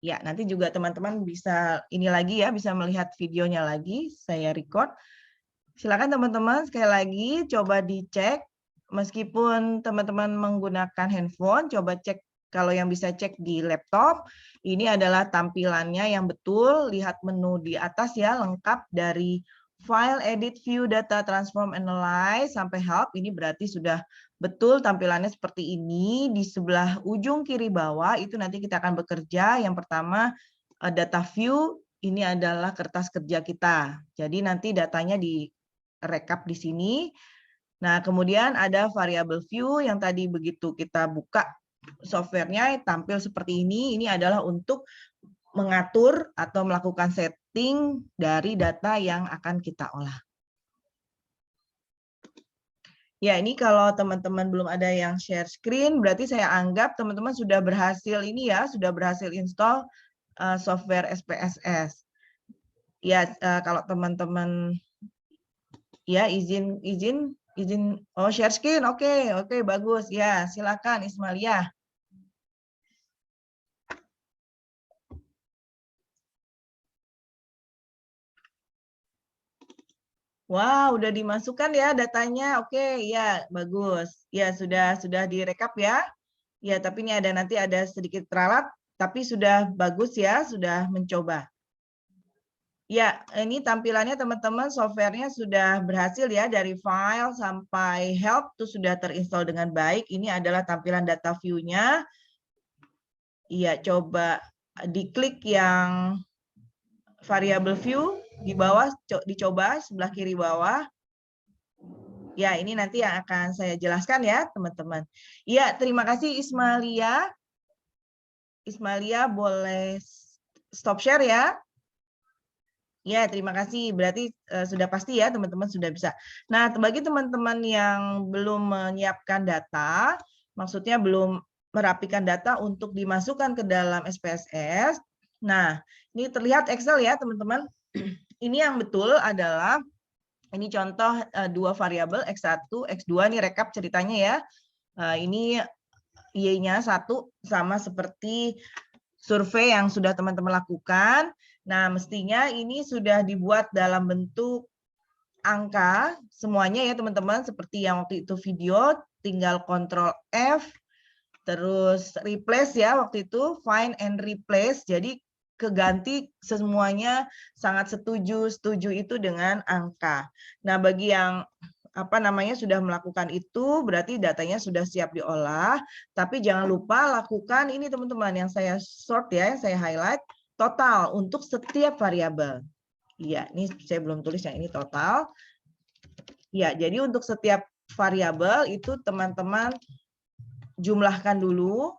Ya, nanti juga teman-teman bisa ini lagi ya, bisa melihat videonya lagi, saya record. Silakan teman-teman sekali lagi coba dicek, meskipun teman-teman menggunakan handphone, coba cek kalau yang bisa cek di laptop, ini adalah tampilannya yang betul, lihat menu di atas ya, lengkap dari file, edit, view, data, transform, analyze, sampai help, ini berarti sudah betul tampilannya seperti ini. Di sebelah ujung kiri bawah itu nanti kita akan bekerja. Yang pertama data view, ini adalah kertas kerja kita. Jadi nanti datanya direkap di sini. Nah, kemudian ada variable view yang tadi begitu kita buka softwarenya tampil seperti ini. Ini adalah untuk mengatur atau melakukan setting dari data yang akan kita olah. Ya, ini kalau teman-teman belum ada yang share screen, berarti saya anggap teman-teman sudah berhasil ini ya, sudah berhasil install software SPSS. Ya, kalau teman-teman ya izin oh share screen, oke, bagus ya, silakan Ismalia. Wah, udah dimasukkan ya datanya. Oke, ya, bagus. Ya, sudah direkap ya. Ya, tapi ini nanti ada sedikit ralat, tapi sudah bagus ya, sudah mencoba. Ya, ini tampilannya teman-teman, softwarenya sudah berhasil ya, dari file sampai help itu sudah terinstall dengan baik. Ini adalah tampilan data view-nya. Iya, coba diklik yang variable view di bawah, dicoba sebelah kiri bawah. Ya, ini nanti yang akan saya jelaskan ya, teman-teman. Iya, terima kasih Ismalia. Ismalia boleh stop share ya. Ya, terima kasih. Berarti sudah pasti ya, teman-teman sudah bisa. Nah, bagi teman-teman yang belum menyiapkan data, maksudnya belum merapikan data untuk dimasukkan ke dalam SPSS. Nah, ini terlihat Excel ya, teman-teman. Ini yang betul adalah ini contoh dua variabel X1, X2, ini rekap ceritanya ya. Ini Y-nya 1 sama seperti survei yang sudah teman-teman lakukan. Nah, mestinya ini sudah dibuat dalam bentuk angka semuanya ya teman-teman, seperti yang waktu itu video, tinggal Ctrl F, terus replace ya waktu itu, find and replace. Jadi keganti semuanya sangat setuju itu dengan angka. Nah, bagi yang sudah melakukan itu, berarti datanya sudah siap diolah, tapi jangan lupa lakukan ini teman-teman, yang saya sort ya, yang saya highlight, total untuk setiap variabel. Iya, ini saya belum tulis yang ini total. Ya, jadi untuk setiap variabel itu teman-teman jumlahkan dulu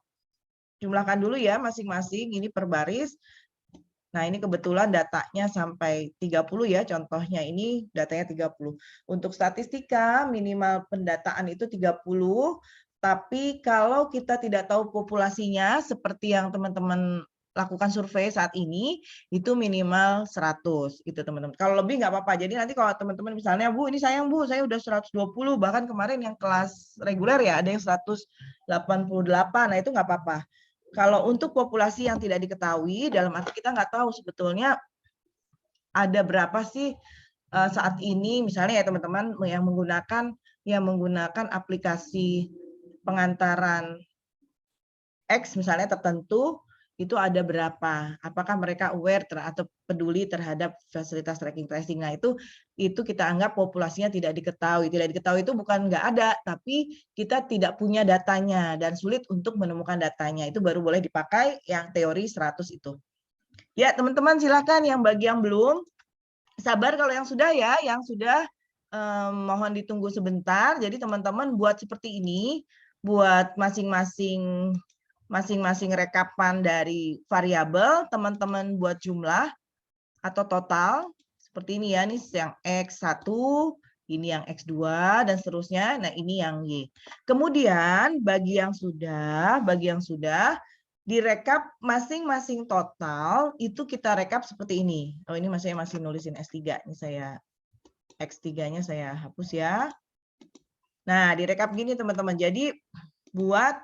ya masing-masing, ini per baris. Nah, ini kebetulan datanya sampai 30 ya, contohnya ini datanya 30. Untuk statistika minimal pendataan itu 30, tapi kalau kita tidak tahu populasinya seperti yang teman-teman lakukan survei saat ini, itu minimal 100 itu teman-teman. Kalau lebih nggak apa-apa. Jadi nanti kalau teman-teman misalnya, Bu, ini sayang Bu, saya udah 120, bahkan kemarin yang kelas reguler ya ada yang 188, nah itu nggak apa-apa. Kalau untuk populasi yang tidak diketahui, dalam arti kita nggak tahu sebetulnya ada berapa sih saat ini, misalnya ya teman-teman yang menggunakan aplikasi pengantaran X misalnya tertentu, itu ada berapa? Apakah mereka aware atau peduli terhadap fasilitas tracking tracing? Nah, itu kita anggap populasinya tidak diketahui. Tidak diketahui itu bukan nggak ada, tapi kita tidak punya datanya dan sulit untuk menemukan datanya. Itu baru boleh dipakai yang teori 100 itu. Ya, teman-teman silakan yang bagi yang belum, sabar kalau yang sudah ya, yang sudah mohon ditunggu sebentar. Jadi teman-teman buat seperti ini, buat masing-masing rekapan dari variabel, teman-teman buat jumlah atau total seperti ini ya, ini yang X1, ini yang X2 dan seterusnya. Nah, ini yang Y. Kemudian bagi yang sudah direkap masing-masing total itu kita rekap seperti ini. Oh, ini masih nulisin S3. Ini saya X3-nya saya hapus ya. Nah, direkap gini teman-teman. Jadi buat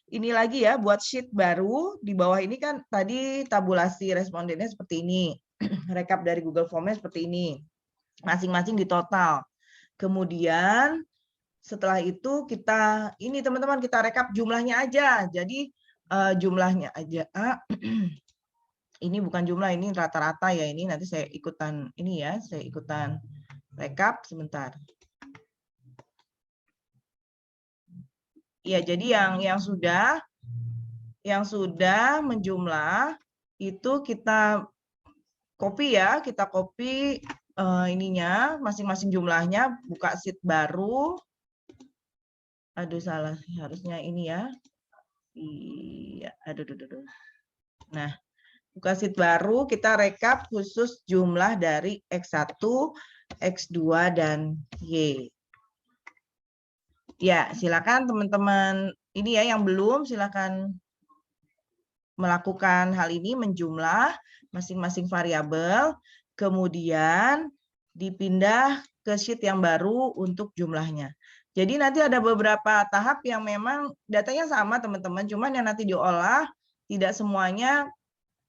ini lagi ya, buat sheet baru. Di bawah ini kan tadi tabulasi respondennya seperti ini. Rekap dari Google Form-nya seperti ini. Masing-masing di total. Kemudian setelah itu kita, ini teman-teman kita rekap jumlahnya aja. Jadi jumlahnya aja. Ini bukan jumlah, ini rata-rata ya. Ini nanti saya ikutan, ini ya, saya ikutan rekap sebentar. Ya, jadi yang sudah menjumlah itu kita copy ya, kita copy ininya masing-masing jumlahnya, buka sheet baru. Aduh salah, harusnya ini ya. Iya, aduh. Nah, buka sheet baru, kita rekap khusus jumlah dari X1, X2 dan Y. Ya, silakan teman-teman ini ya yang belum silakan melakukan hal ini, menjumlah masing-masing variabel, kemudian dipindah ke sheet yang baru untuk jumlahnya. Jadi nanti ada beberapa tahap yang memang datanya sama teman-teman, cuman yang nanti diolah tidak semuanya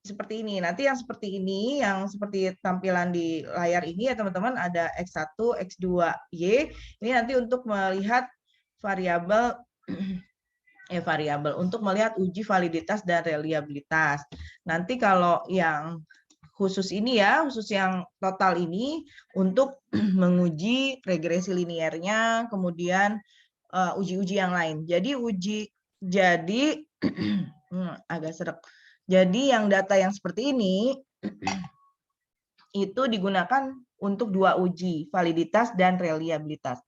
seperti ini. Nanti yang seperti ini, yang seperti tampilan di layar ini ya teman-teman, ada X1, X2, Y. Ini nanti untuk melihat variabel untuk melihat uji validitas dan reliabilitas. Nanti kalau yang khusus ini ya, khusus yang total ini untuk menguji regresi linearnya, kemudian uji-uji yang lain. Jadi agak seret. Jadi yang data yang seperti ini itu digunakan untuk 2 uji, validitas dan reliabilitas.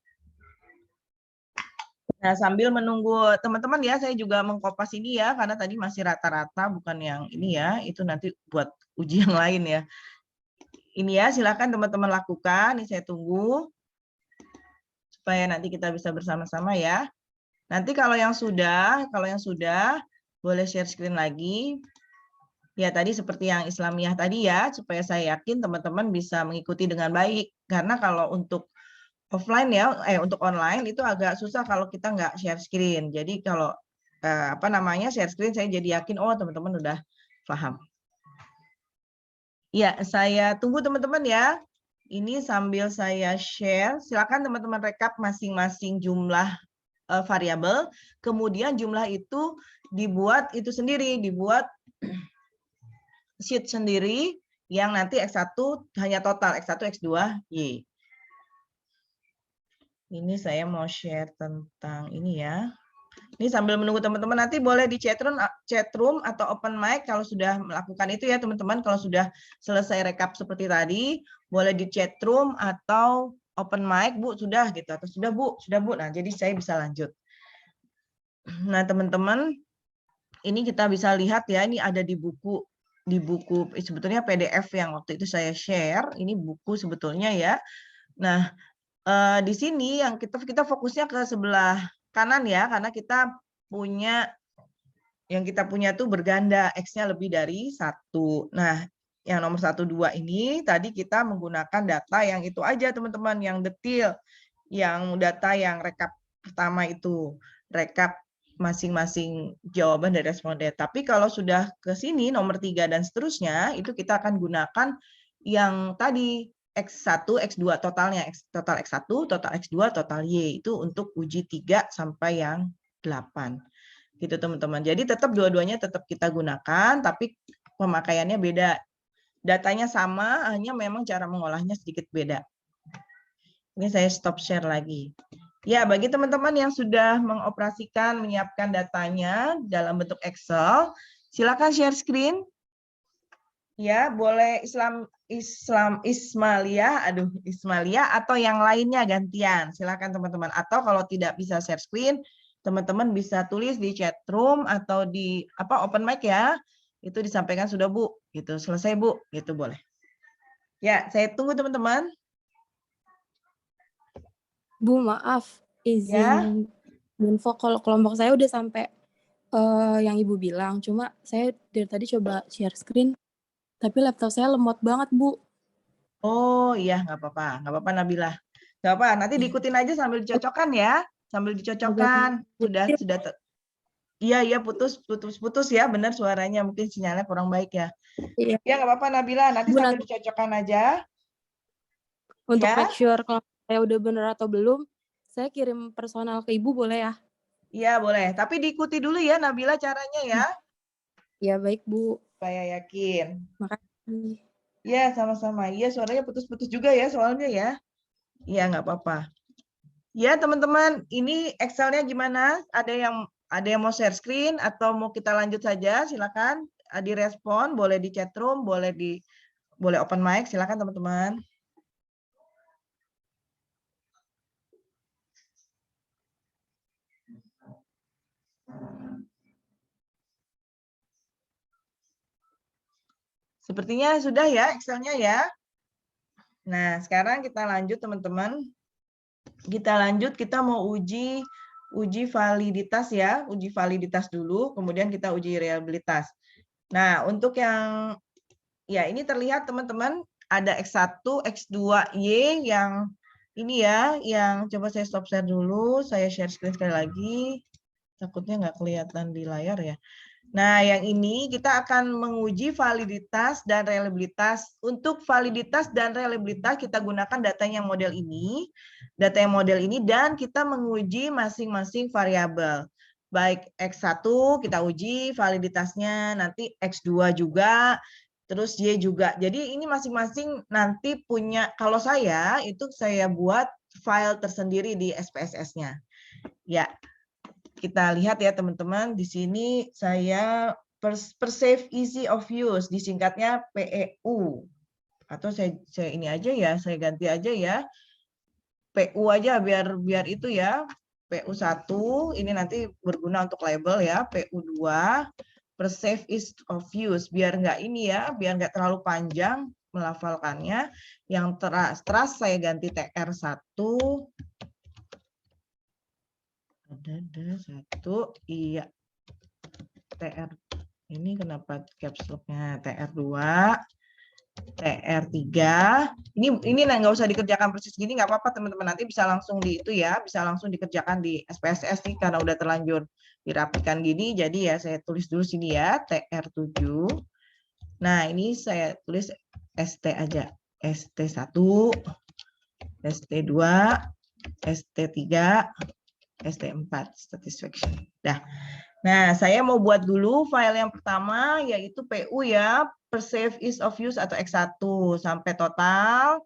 Nah, sambil menunggu teman-teman ya, saya juga mengkopas ini ya, karena tadi masih rata-rata, bukan yang ini ya, itu nanti buat uji yang lain ya. Ini ya, silakan teman-teman lakukan, ini saya tunggu, supaya nanti kita bisa bersama-sama ya. Nanti kalau yang sudah, boleh share screen lagi. Ya, tadi seperti yang Islamiyah tadi ya, supaya saya yakin teman-teman bisa mengikuti dengan baik. Karena kalau untuk offline ya, untuk online itu agak susah kalau kita nggak share screen. Jadi kalau share screen, saya jadi yakin oh teman-teman udah paham. Ya, saya tunggu teman-teman ya. Ini sambil saya share, silakan teman-teman rekap masing-masing jumlah variabel. Kemudian jumlah itu dibuat itu sendiri, dibuat sheet sendiri yang nanti X1 hanya total X1, X2, Y. Ini saya mau share tentang ini ya. Ini sambil menunggu teman-teman, nanti boleh di chatroom atau open mic kalau sudah melakukan itu ya teman-teman. Kalau sudah selesai rekap seperti tadi, boleh di chatroom atau open mic, Bu, sudah gitu. Atau sudah Bu. Nah, jadi saya bisa lanjut. Nah, teman-teman, ini kita bisa lihat ya, ini ada di buku sebetulnya PDF yang waktu itu saya share. Ini buku sebetulnya ya. Nah, di sini yang kita fokusnya ke sebelah kanan ya, karena kita punya tuh berganda, X-nya lebih dari 1. Nah, yang nomor 1, 2 ini tadi kita menggunakan data yang itu aja teman-teman, yang detail, yang data yang rekap pertama itu, rekap masing-masing jawaban dari responden. Tapi kalau sudah ke sini nomor 3 dan seterusnya, itu kita akan gunakan yang tadi X1, X2 totalnya, total X1, total X2, total Y, itu untuk uji 3 sampai yang 8. Gitu teman-teman. Jadi tetap dua-duanya tetap kita gunakan, tapi pemakaiannya beda. Datanya sama, hanya memang cara mengolahnya sedikit beda. Ini saya stop share lagi. Ya, bagi teman-teman yang sudah mengoperasikan, menyiapkan datanya dalam bentuk Excel, silakan share screen. Ya, boleh Ismalia atau yang lainnya gantian. Silakan teman-teman. Atau kalau tidak bisa share screen, teman-teman bisa tulis di chat room atau di open mic ya. Itu disampaikan sudah Bu, gitu. Selesai Bu, gitu boleh. Ya, saya tunggu teman-teman. Bu, maaf, izin info kalau kelompok saya udah sampai yang Ibu bilang. Cuma saya dari tadi coba share screen, tapi laptop saya lemot banget, Bu. Oh iya, nggak apa-apa Nabila. Nggak apa, nanti diikutin aja sambil dicocokkan ya. Sambil dicocokkan. Sudah. Iya, putus ya, benar suaranya, mungkin sinyalnya kurang baik ya. Iya. Ya, nggak apa-apa Nabila, nanti Bu, sambil nanti dicocokkan aja. untuk make Ya, sure kalau saya udah bener atau belum, saya kirim personal ke Ibu boleh ya? iya boleh. Tapi diikuti dulu ya Nabila caranya ya, Ya baik Bu, supaya yakin. makasih. Ya, sama-sama. Iya, suaranya putus-putus juga ya soalnya ya. Iya, nggak apa-apa. Ya, teman-teman, ini Excel-nya gimana? Ada yang mau share screen atau mau kita lanjut saja? Silakan direspon, boleh di chat room, boleh open mic, silakan teman-teman. Sepertinya sudah ya Excel-nya ya. Nah, sekarang kita lanjut teman-teman. Kita mau uji validitas ya, uji validitas dulu, kemudian kita uji reliabilitas. Nah, untuk yang ya ini terlihat teman-teman ada X1, X2Y yang ini ya, yang coba saya stop share dulu, saya share screen sekali lagi. Takutnya nggak kelihatan di layar ya. Nah, yang ini kita akan menguji validitas dan reliabilitas. Untuk validitas dan reliabilitas kita gunakan data yang model ini, dan kita menguji masing-masing variabel. Baik X1 kita uji validitasnya, nanti X2 juga, terus Y juga. Jadi ini masing-masing nanti punya, kalau saya itu saya buat file tersendiri di SPSS-nya. Ya, kita lihat ya teman-teman, di sini saya Perceive Easy of Use, disingkatnya PEU. Atau saya ini aja ya, saya ganti aja ya. PU aja biar itu ya. PU1 ini nanti berguna untuk label ya. PU2 Perceive Ease of Use, biar nggak ini ya, biar nggak terlalu panjang melafalkannya. Yang trust saya ganti TR1. Ada satu, iya. TR ini kenapa caps lock-nya TR2, TR3. Ini nggak usah dikerjakan persis gini, nggak apa-apa teman-teman, nanti bisa langsung di itu ya, bisa langsung dikerjakan di SPSS nih karena udah terlanjur dirapikan gini. Jadi ya saya tulis dulu sini ya, TR7. Nah, ini saya tulis ST aja. ST1, ST2, ST3, ST4, satisfaction. Nah, saya mau buat dulu file yang pertama, yaitu PU ya, Perceive Ease of Use atau X1, sampai total.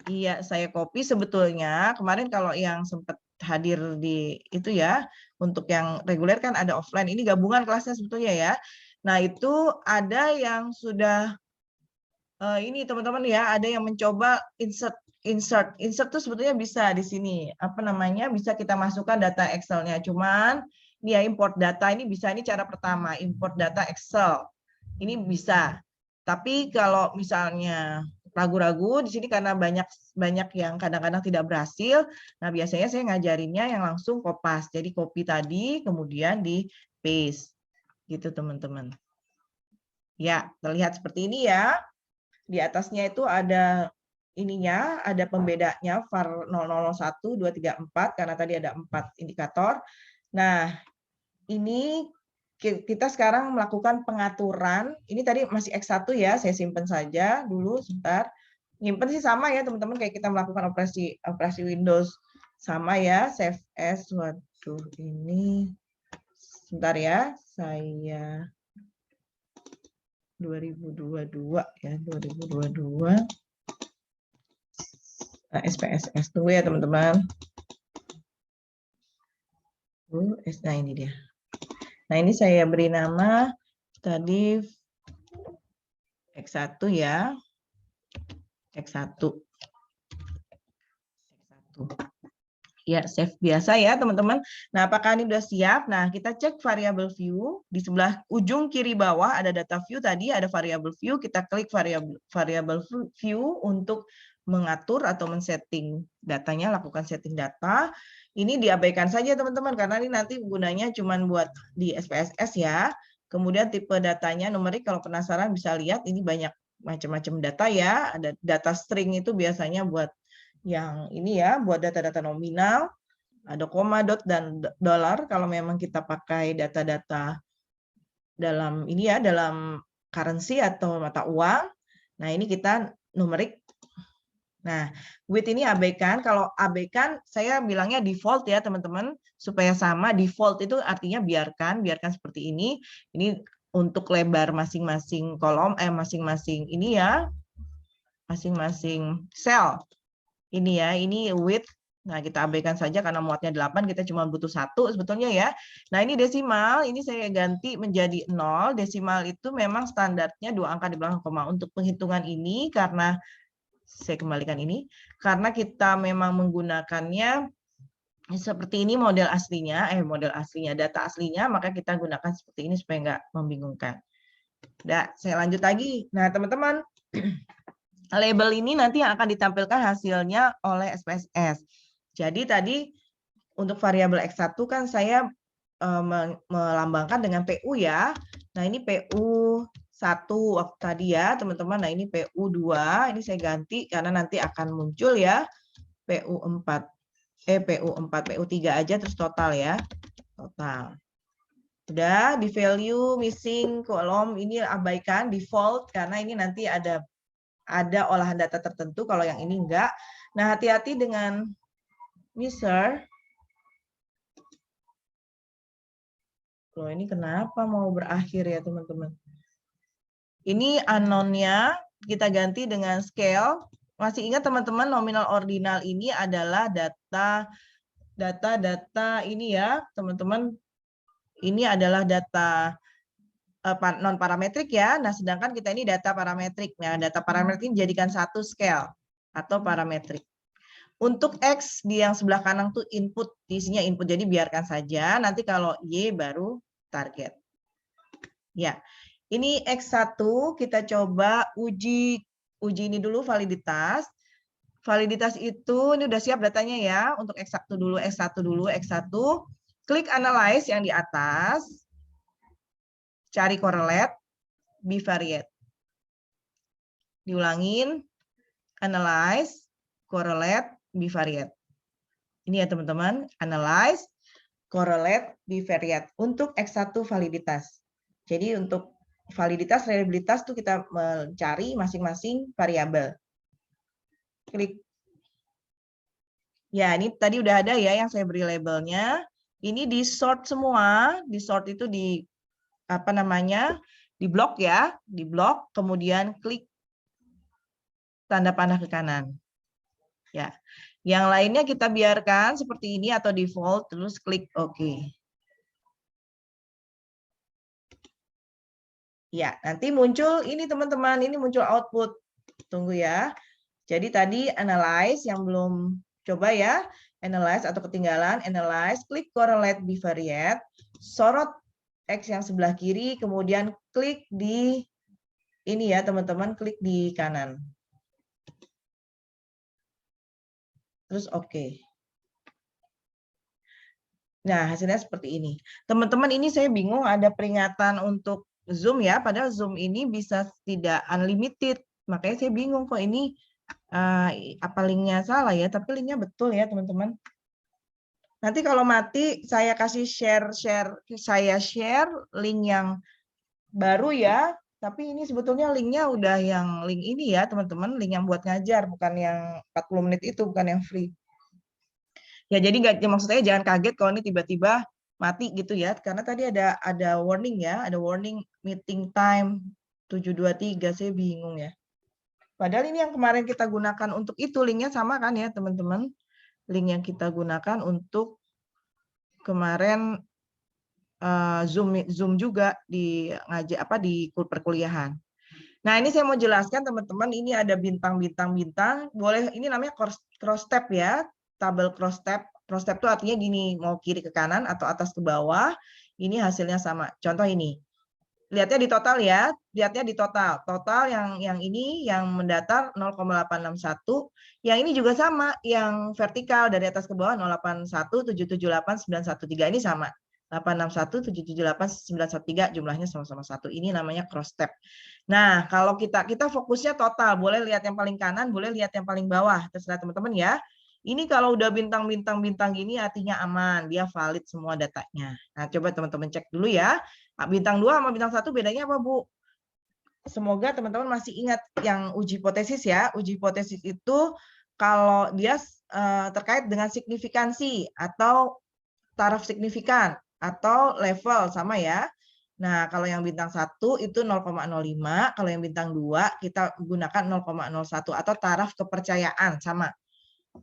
Iya, saya copy sebetulnya. Kemarin kalau yang sempat hadir di itu ya, untuk yang reguler kan ada offline, ini gabungan kelasnya sebetulnya ya. Nah, itu ada yang sudah, ini teman-teman ya, ada yang mencoba insert itu sebetulnya bisa di sini, apa namanya, bisa kita masukkan data Excel-nya, cuman ini ya import data ini bisa, ini cara pertama, import data Excel ini bisa. Tapi kalau misalnya ragu-ragu di sini karena banyak yang kadang-kadang tidak berhasil, nah biasanya saya ngajarinnya yang langsung kopas, jadi copy tadi kemudian di paste gitu teman-teman ya. Terlihat seperti ini ya. Di atasnya itu ada ininya, ada pembedanya var 0001, 2, 3, 4 karena tadi ada 4 indikator. Nah, ini kita sekarang melakukan pengaturan. Ini tadi masih X1 ya, saya simpan saja dulu sebentar. Nyimpen sih sama ya teman-teman, kayak kita melakukan operasi Windows sama ya, save as. Waduh, ini sebentar ya, saya 2022 ya, 2022. Nah, SPSS tunggu ya teman-teman. Nah ini dia. Nah ini saya beri nama tadi X1 ya. X1. Ya, save biasa ya teman-teman. Nah, apakah ini sudah siap? Nah, kita cek variable view. Di sebelah ujung kiri bawah ada data view tadi, ada variable view. Kita klik variable view untuk mengatur atau men-setting datanya, lakukan setting data. Ini diabaikan saja teman-teman, karena ini nanti gunanya cuma buat di SPSS ya. Kemudian tipe datanya numerik, kalau penasaran bisa lihat, ini banyak macam-macam data ya. Ada data string itu biasanya buat yang ini ya, buat data-data nominal. Ada koma, dot, dan dolar kalau memang kita pakai data-data dalam ini ya, dalam currency atau mata uang. Nah, ini kita numerik. Nah, with ini abaikan. Kalau abaikan, saya bilangnya default ya, teman-teman. Supaya sama, default itu artinya biarkan seperti ini. Ini untuk lebar masing-masing kolom, masing-masing ini ya, masing-masing cell. Ini ya, ini width. Nah, kita abaikan saja karena muatnya 8, kita cuma butuh 1 sebetulnya ya. Nah, ini desimal, ini saya ganti menjadi 0. Desimal itu memang standarnya 2 angka di belakang koma. Untuk penghitungan ini, karena saya kembalikan ini, karena kita memang menggunakannya seperti ini model aslinya, data aslinya, maka kita gunakan seperti ini supaya nggak membingungkan. Udah, saya lanjut lagi. Nah, teman-teman, label ini nanti yang akan ditampilkan hasilnya oleh SPSS. Jadi tadi untuk variabel X1 kan saya melambangkan dengan PU ya. Nah, ini PU1 waktu tadi ya, teman-teman. Nah, ini PU2, ini saya ganti karena nanti akan muncul ya PU4. PU4, PU3 aja terus total ya. Total. Udah di value missing kolom ini abaikan default karena ini nanti ada olahan data tertentu, kalau yang ini enggak. Nah, hati-hati dengan miser. Loh, ini kenapa mau berakhir ya, teman-teman? Ini unknown-nya kita ganti dengan scale. Masih ingat teman-teman, nominal ordinal ini adalah data ini ya, teman-teman. Ini adalah data non parametrik ya. Nah, sedangkan kita ini data parametrik. Nah, data parametrik ini dijadikan satu scale atau parametrik. Untuk X di yang sebelah kanan tuh input, isinya input, jadi biarkan saja. Nanti kalau Y baru target. Ya, ini X1 kita coba uji ini dulu validitas. Validitas itu ini udah siap datanya ya. Untuk X1 dulu, X1. Klik analyze yang di atas. Cari correlate, bivariate. Diulangin, analyze, correlate, bivariate. Ini ya teman-teman, analyze, correlate, bivariate untuk X1 validitas. Jadi untuk validitas, reliabilitas itu kita mencari masing-masing variabel. Klik. Ya, ini tadi udah ada ya yang saya beri labelnya. Ini di sort semua, di sort itu di apa namanya? Di blok ya, di blok, kemudian klik tanda panah ke kanan. Ya. Yang lainnya kita biarkan seperti ini atau default, terus klik OK. Ya, nanti muncul ini teman-teman, ini muncul output. Tunggu ya. Jadi tadi analyze yang belum coba ya, analyze atau ketinggalan, analyze, klik correlate bivariate, sorot X yang sebelah kiri, kemudian klik di ini ya teman-teman, klik di kanan. Terus OK. Nah, hasilnya seperti ini. Teman-teman, ini saya bingung ada peringatan untuk Zoom ya, padahal Zoom ini bisa tidak unlimited. Makanya saya bingung kok ini apa linknya salah ya, tapi linknya betul ya teman-teman. Nanti kalau mati saya kasih saya share link yang baru ya, tapi ini sebetulnya linknya udah yang link ini ya teman-teman, link yang buat ngajar, bukan yang 40 menit itu, bukan yang free. Ya jadi nggak, maksud saya jangan kaget kalau ini tiba-tiba mati gitu ya, karena tadi ada warning ya, ada warning meeting time 7:23, saya bingung ya. Padahal ini yang kemarin kita gunakan untuk itu, linknya sama kan ya teman-teman, link yang kita gunakan untuk kemarin Zoom juga di perkuliahan. Nah ini saya mau jelaskan teman-teman, ini ada bintang-bintang, boleh ini namanya cross tab ya, tabel cross tab. Cross tab itu artinya gini, mau kiri ke kanan atau atas ke bawah, ini hasilnya sama. Contoh ini, lihatnya di total ya, lihatnya di total. Total yang ini yang mendatar 0,861, yang ini juga sama, yang vertikal dari atas ke bawah 081778913 ini sama. 861778913 jumlahnya sama-sama 1. Ini namanya cross tab. Nah, kalau kita fokusnya total, boleh lihat yang paling kanan, boleh lihat yang paling bawah, terserah teman-teman ya. Ini kalau udah bintang-bintang gini artinya aman, dia valid semua datanya. Nah, coba teman-teman cek dulu ya. Bintang 2 sama bintang 1 bedanya apa, Bu? Semoga teman-teman masih ingat yang uji hipotesis ya. Uji hipotesis itu kalau dia terkait dengan signifikansi atau taraf signifikan atau level sama ya. Nah, kalau yang bintang 1 itu 0,05, kalau yang bintang 2 kita gunakan 0,01 atau taraf kepercayaan sama.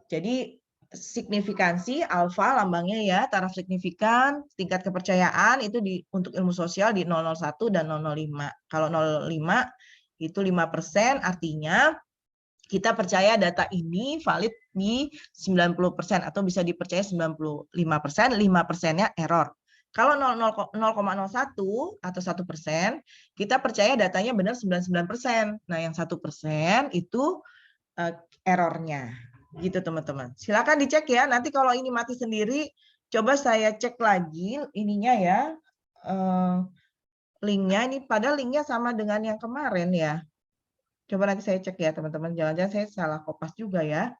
Jadi signifikansi alfa lambangnya ya, taraf signifikan, tingkat kepercayaan itu untuk ilmu sosial di 001 dan 005. Kalau 05 itu 5%, artinya kita percaya data ini valid di 90% atau bisa dipercaya 95%, 5%-nya error. Kalau 0,01 atau 1%, kita percaya datanya benar 99%. Nah, yang 1% itu errornya. Gitu teman-teman. Silakan dicek ya. Nanti kalau ini mati sendiri, coba saya cek lagi ininya ya. Linknya ini, padahal linknya sama dengan yang kemarin ya. Coba nanti saya cek ya teman-teman. Jangan-jangan saya salah kopas juga ya.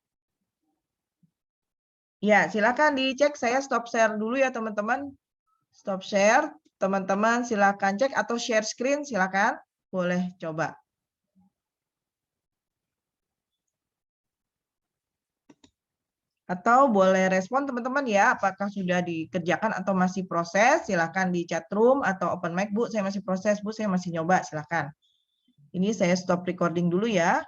Ya, silakan dicek. Saya stop share dulu ya teman-teman. Stop share. Teman-teman silakan cek atau share screen silakan. Boleh coba. Atau boleh respon teman-teman ya, apakah sudah dikerjakan atau masih proses, silakan di chat room atau open mic, Bu, saya masih proses, Bu, saya masih nyoba, silakan. Ini saya stop recording dulu ya.